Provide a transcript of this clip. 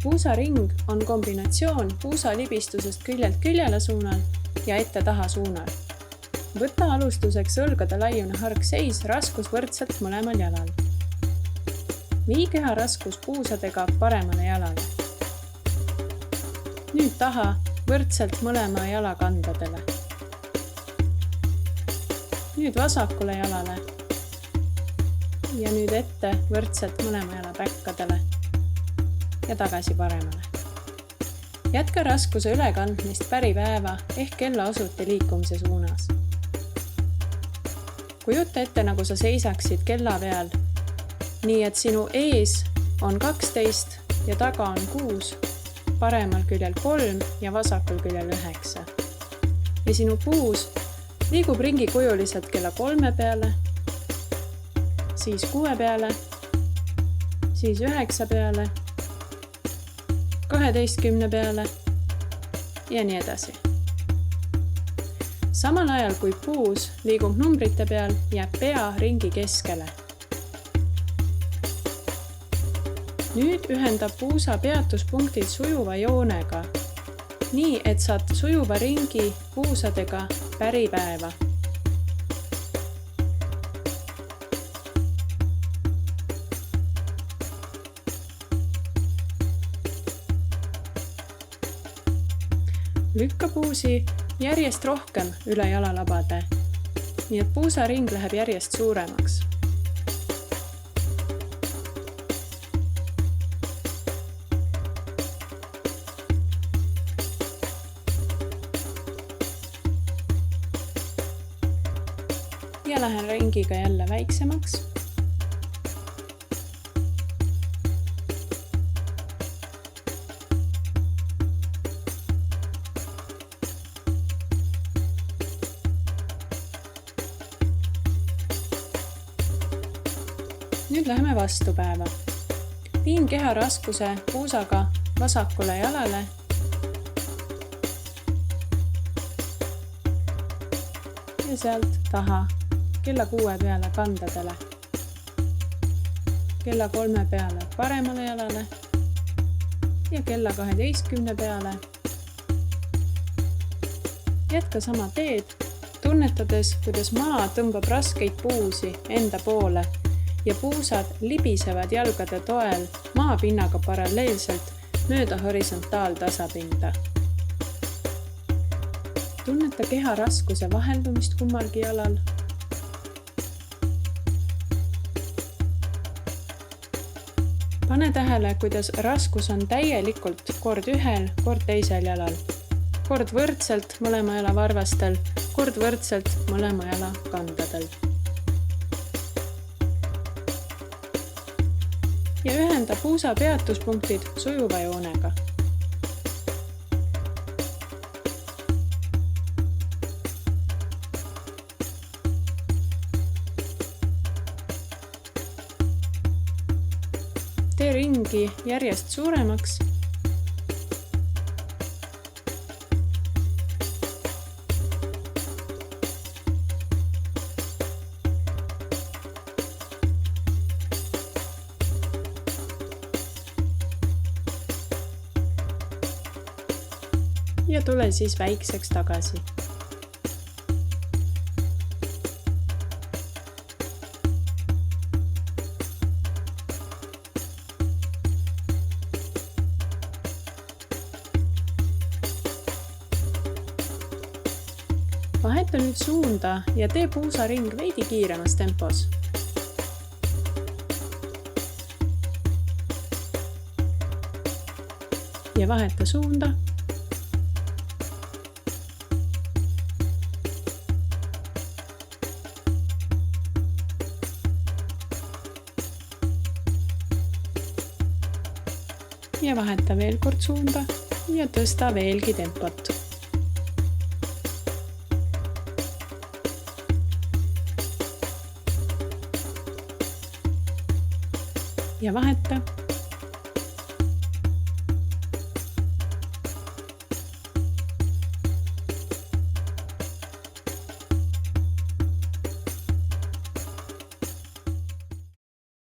Puusaring on kombinatsioon puusalibistusest küljelt küljele suunal ja ette-taha suunal. Võta alustuseks õlgade laiune hargseis raskus võrdselt mõlemal jalal. Vii keha raskus puusadega paremale jalale. Nüüd taha võrdselt mõlema jala kandadele. Nüüd vasakule jalale ja nüüd ette võrdselt mõlema jala päkkadele ja tagasi paremale. Jätka raskuse ülekandmist päripäeva ehk kellaosuti liikumise suunas. Kujuta ette, nagu sa seisaksid kella peal, nii et sinu ees on 12 ja taga on 6, paremal küljel 3 ja vasakul küljel 9. Ja sinu puus liigub ringikujuliselt kella 3 peale, siis 6 peale, siis 9 peale, 12 peale ja nii edasi. Samal ajal kui puus liigub numbrite peal, jääb pea ringi keskele. Nüüd ühendab puusa peatuspunktid sujuva joonega, nii et saad sujuva ringi puusadega päripäeva. Lükka puusi järjest rohkem üle jalalabade, nii et puusaring läheb järjest suuremaks. Ja lähen ringiga jälle väiksemaks. Nüüd läheme vastupäeva. Viin keha raskuse puusaga vasakule jalale ja sealt taha kella 6 peale kandadele, kella 3 peale paremale jalale ja kella 12 peale. Jätka sama teed, tunnetades, kuidas maa tõmbab raskeid puusi enda poole ja puusad libisevad jalgade toel maapinnaga paralleelselt mööda horisontaaltasapinda. Tunneta keha raskuse vaheldumist kummalgi jalal. Pane tähele, kuidas raskus on täielikult kord ühel, kord teisel jalal. Kord võrdselt mõlema jala varvastel, kord võrdselt mõlema jala kandadel. Ja ühenda puusa peatuspunktid sujuva joonega. Tee ringi järjest suuremaks. Ja tule siis väikseks tagasi. Vaheta nüüd suunda ja tee puusaring veidi kiiremas tempos. Ja vaheta suunda. Ja vaheta veel kord suunda ja tõsta veelgi tempot. Ja vaheta.